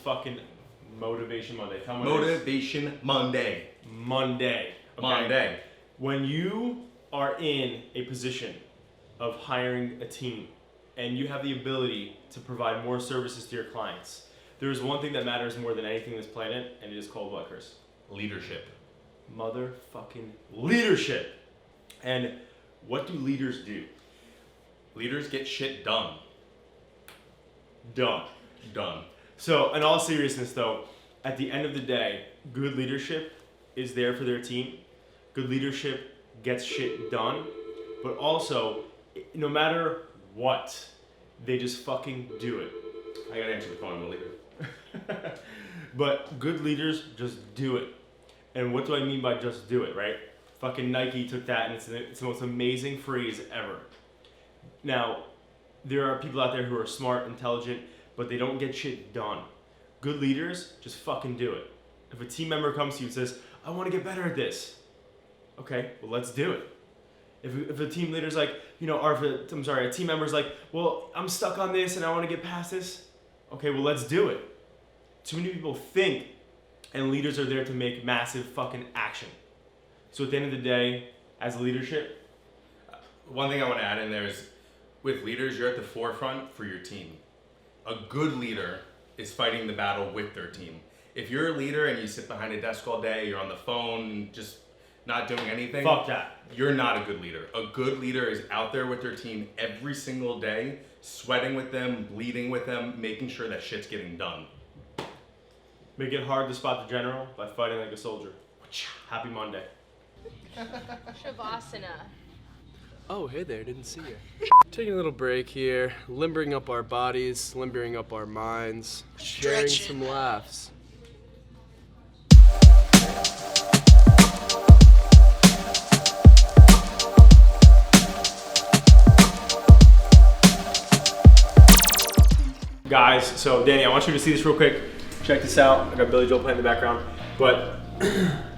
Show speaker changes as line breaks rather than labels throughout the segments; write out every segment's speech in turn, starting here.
fucking Motivation Monday. Tell me
Motivation Monday.
Monday. Okay?
Monday.
When you are in a position of hiring a team and you have the ability to provide more services to your clients, there is one thing that matters more than anything on this planet, and it is called what, Chris?
Leadership.
Motherfucking leadership. And what do leaders do?
Leaders get shit done.
Done. So, in all seriousness though, at the end of the day, good leadership is there for their team. Good leadership gets shit done. But also, no matter what, they just fucking do it.
I gotta answer the phone, I'm a leader.
But good leaders just do it. And what do I mean by just do it, right? Fucking Nike took that and it's the most amazing phrase ever. Now, there are people out there who are smart, intelligent, but they don't get shit done. Good leaders just fucking do it. If a team member comes to you and says, I want to get better at this. Okay, well, let's do it. If a team leader's like, a team member's like, well, I'm stuck on this and I want to get past this. Okay, well, let's do it. Too many people think, and leaders are there to make massive fucking action. So at the end of the day, as leadership,
one thing I want to add in there is, with leaders, you're at the forefront for your team. A good leader is fighting the battle with their team. If you're a leader and you sit behind a desk all day, you're on the phone, just not doing anything,
fuck that.
You're not a good leader. A good leader is out there with their team every single day, sweating with them, bleeding with them, making sure that shit's getting done.
Make it hard to spot the general by fighting like a soldier. Happy Monday.
Shavasana.
Oh, hey there, didn't see you. Taking a little break here, limbering up our bodies, limbering up our minds, sharing some laughs.
Guys, so Danny, I want you to see this real quick. Check this out. I got Billy Joel playing in the background, but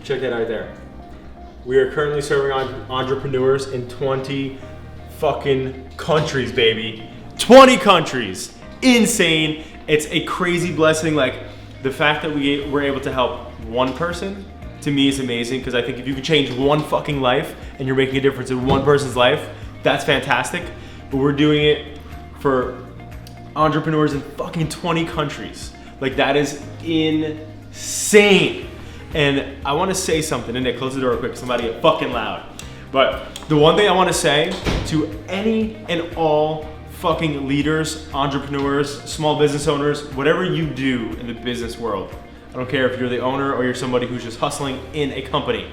check that out there. We are currently serving entrepreneurs in 20 fucking countries, baby. 20 countries. Insane. It's a crazy blessing. Like, the fact that we're able to help one person, to me, is amazing, because I think if you can change one fucking life and you're making a difference in one person's life, that's fantastic. But we're doing it for entrepreneurs in fucking 20 countries. Like, that is insane. And I want to say something, and Nick, close the door real quick, somebody get fucking loud. But the one thing I want to say to any and all fucking leaders, entrepreneurs, small business owners, whatever you do in the business world, I don't care if you're the owner or you're somebody who's just hustling in a company.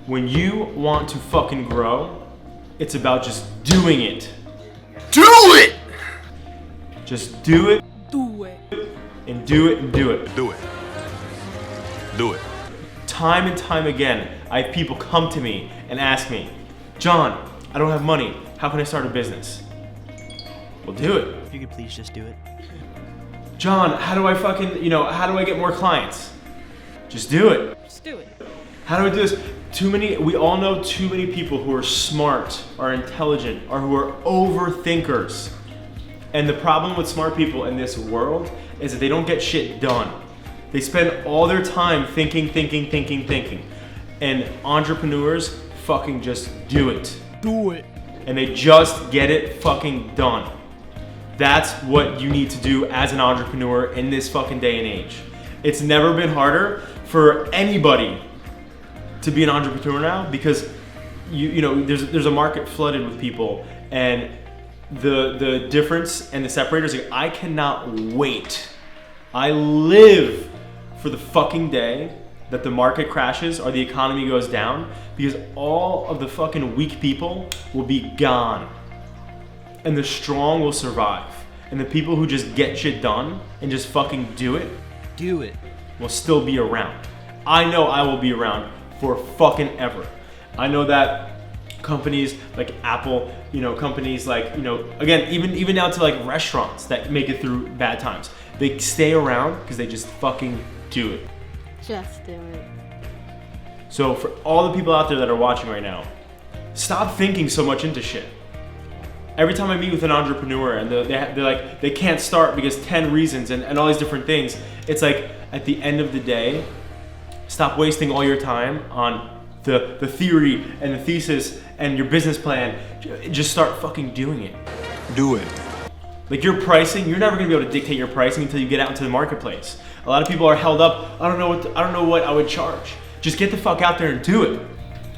When you want to fucking grow, it's about just doing it.
Do it!
Just do it.
Do it.
And do it and do it.
Do it. Do it.
Time and time again, I have people come to me and ask me, John, I don't have money. How can I start a business? Well, do it.
If you could please just do it.
John, how do I how do I get more clients? Just do it.
Just do it.
How do I do this? We all know too many people who are smart, are intelligent, or who are overthinkers. And the problem with smart people in this world is that they don't get shit done. They spend all their time thinking. And entrepreneurs fucking just do it.
Do it.
And they just get it fucking done. That's what you need to do as an entrepreneur in this fucking day and age. It's never been harder for anybody to be an entrepreneur now, because there's a market flooded with people, and the difference and the separators, like, I cannot wait. I live for the fucking day that the market crashes or the economy goes down, because all of the fucking weak people will be gone and the strong will survive, and the people who just get shit done and just fucking do it will still be around. I know I will be around for fucking ever. I know that companies like Apple, companies like, again, even down to like restaurants that make it through bad times, they stay around because they just fucking do it.
Just do it.
So for all the people out there that are watching right now, stop thinking so much into shit. Every time I meet with an entrepreneur and they're like, they can't start because 10 reasons and all these different things, it's like, at the end of the day, stop wasting all your time on the theory and the thesis and your business plan. Just start fucking doing it.
Do it.
Like your pricing, you're never gonna be able to dictate your pricing until you get out into the marketplace. A lot of people are held up. I don't know what I would charge. Just get the fuck out there and do it.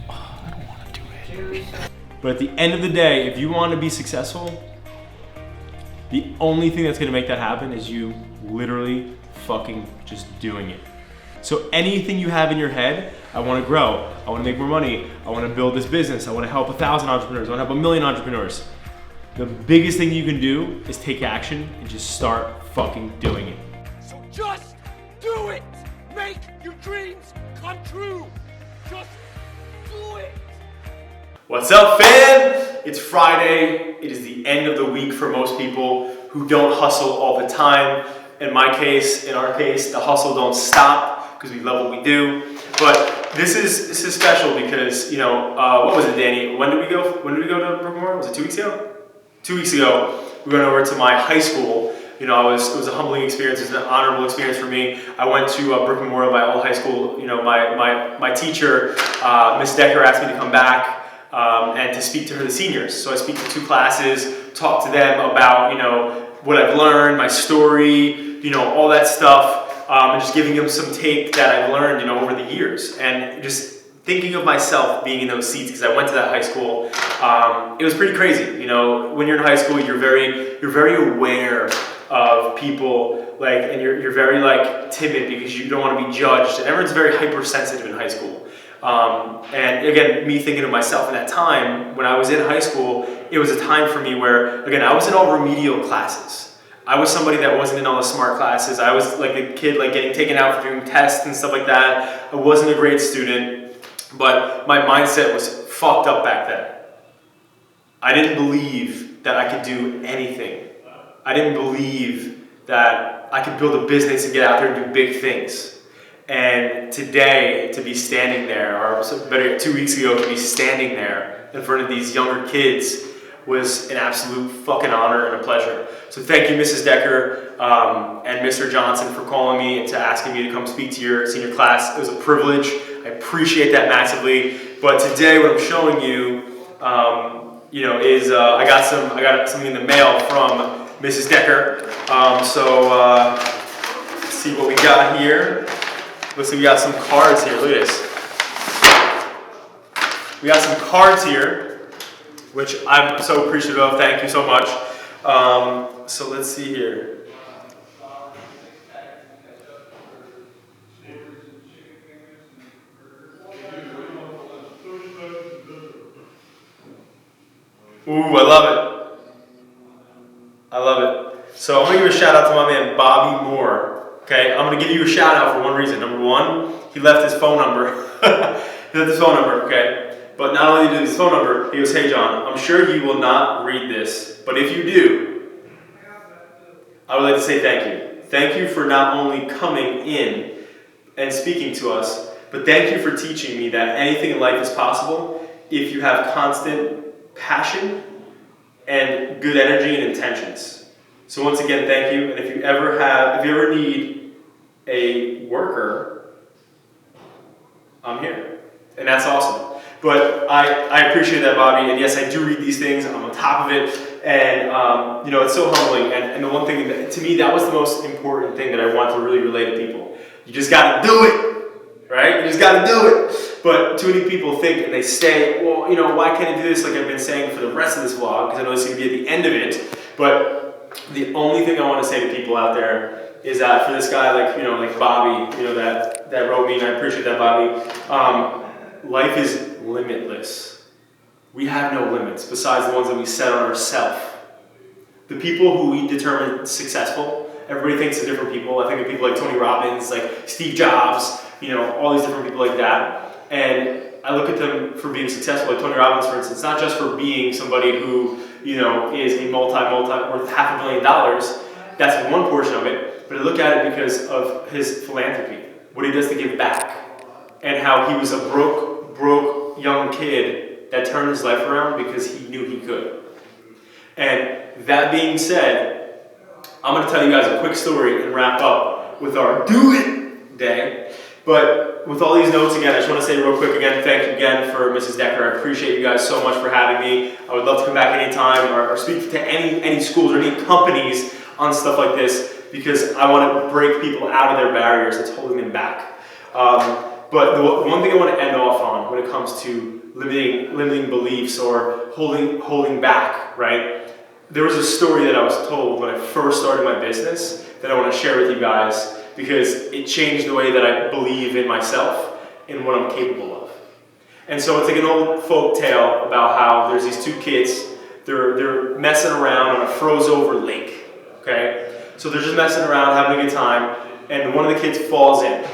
Oh, I don't want to do it. But at the end of the day, if you want to be successful, the only thing that's gonna make that happen is you literally fucking just doing it. So anything you have in your head, I want to grow, I want to make more money, I want to build this business, I want to help 1,000 entrepreneurs, I want to help 1 million entrepreneurs. The biggest thing you can do is take action and just start fucking doing it.
So just do it! Make your dreams come true! Just do it!
What's up, fam? It's Friday. It is the end of the week for most people who don't hustle all the time. In our case, the hustle don't stop because we love what we do. But this is special because, you know, what was it, Danny? When did we go to Brookmore? Was it 2 weeks ago? 2 weeks ago, we went over to my high school. You know, it was a humbling experience. It was an honorable experience for me. I went to Brook Memorial, my old high school. You know, my teacher, Miss Decker, asked me to come back and to speak to the seniors. So I speak to 2 classes, talk to them about, you know, what I've learned, my story, you know, all that stuff, and just giving them some take that I've learned, you know, over the years, and just thinking of myself being in those seats because I went to that high school. It was pretty crazy, you know. When you're in high school, you're very aware of people, like, and you're very like timid because you don't want to be judged, and everyone's very hypersensitive in high school. And again, me thinking of myself in that time when I was in high school, it was a time for me where, again, I was in all remedial classes. I was somebody that wasn't in all the smart classes. I was like a kid like getting taken out for doing tests and stuff like that. I wasn't a great student, but my mindset was fucked up back then. I didn't believe that I could do anything. I didn't believe that I could build a business and get out there and do big things. And today, to be standing there, or better yet, 2 weeks ago, to be standing there in front of these younger kids was an absolute fucking honor and a pleasure. So thank you, Mrs. Decker and Mr. Johnson, for calling me and to asking me to come speak to your senior class. It was a privilege. I appreciate that massively. But today, what I'm showing you, you know, is I got something in the mail from Mrs. Decker. So let's see what we got here. Looks like we got some cards here. Look at this. We got some cards here, which I'm so appreciative of. Thank you so much. So let's see here. Ooh, I love it. I love it. So I'm going to give a shout out to my man, Bobby Moore. Okay, I'm going to give you a shout out for one reason. Number one, he left his phone number. He left his phone number, okay? But not only did he leave his phone number, he goes, hey John, I'm sure you will not read this, but if you do, I would like to say thank you. Thank you for not only coming in and speaking to us, but thank you for teaching me that anything in life is possible if you have constant passion and good energy and intentions. So once again, thank you. And if you ever need a worker, I'm here. And that's awesome. But I appreciate that, Bobby. And yes, I do read these things. I'm on top of it. And, you know, it's so humbling. And the one thing, that, to me, that was the most important thing that I want to really relay to people. You just got to do it, right? You just got to do it. But too many people think and they say, well, you know, why can't I do this like I've been saying for the rest of this vlog? Because I know this is going to be at the end of it. But the only thing I want to say to people out there is that for this guy, like, you know, like Bobby, you know, that wrote me, and I appreciate that, Bobby, life is limitless. We have no limits besides the ones that we set on ourselves. The people who we determine successful, everybody thinks of different people. I think of people like Tony Robbins, like Steve Jobs, you know, all these different people like that. And I look at them for being successful, like Tony Robbins, for instance, not just for being somebody who, you know, is a multi worth $500 million. That's one portion of it. But I look at it because of his philanthropy, what he does to give back, and how he was a broke young kid that turned his life around because he knew he could. And that being said, I'm going to tell you guys a quick story and wrap up with our Do It Day. But with all these notes again, I just want to say real quick again, thank you again for Mrs. Decker. I appreciate you guys so much for having me. I would love to come back anytime or speak to any schools or any companies on stuff like this, because I want to break people out of their barriers that's holding them back. But the one thing I want to end off on when it comes to limiting beliefs or holding back, right? There was a story that I was told when I first started my business that I want to share with you guys, because it changed the way that I believe in myself and what I'm capable of. And so it's like an old folk tale about how there's these two kids, they're messing around on a froze over lake, okay? So they're just messing around, having a good time, and one of the kids falls in.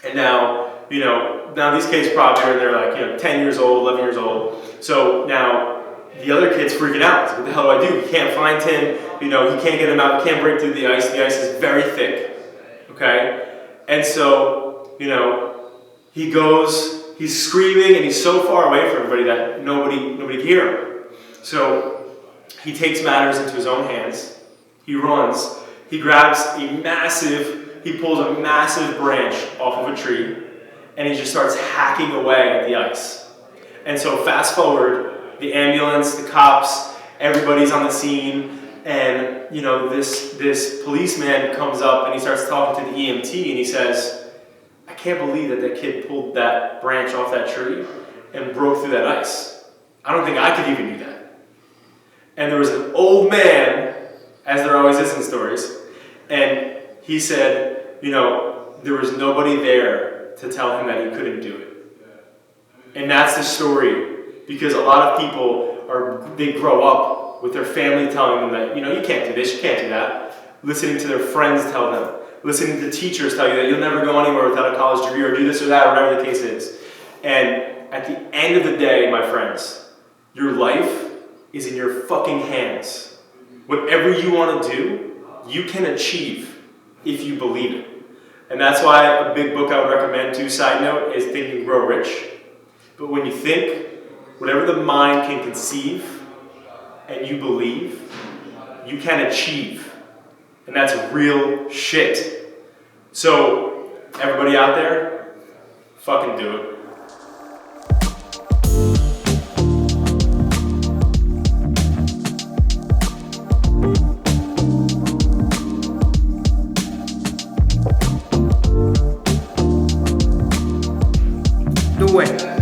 And now these kids probably are, they're 10 years old, 11 years old. So now the other kid's freaking out. What the hell do I do? He can't find him. He can't get him out. He can't break through the ice. The ice is very thick. Okay? And so, he goes, he's screaming, and he's so far away from everybody that nobody can hear him. So he takes matters into his own hands. He runs. He pulls a massive branch off of a tree, and he just starts hacking away at the ice. And so fast forward, the ambulance, the cops, everybody's on the scene, and this policeman comes up and he starts talking to the EMT, and he says, I can't believe that kid pulled that branch off that tree and broke through that ice. I don't think I could even do that. And there was an old man, as there always is in stories, and he said, there was nobody there to tell him that he couldn't do it. And that's the story, because a lot of people they grow up with their family telling them that, you can't do this, you can't do that. Listening to their friends tell them. Listening to teachers tell you that you'll never go anywhere without a college degree or do this or that, or whatever the case is. And at the end of the day, my friends, your life is in your fucking hands. Whatever you want to do, you can achieve if you believe it. And that's why a big book I would recommend too, side note, is Think and Grow Rich. But when you think, whatever the mind can conceive and you believe, you can achieve. And that's real shit. So, everybody out there, fucking do it.
Do it.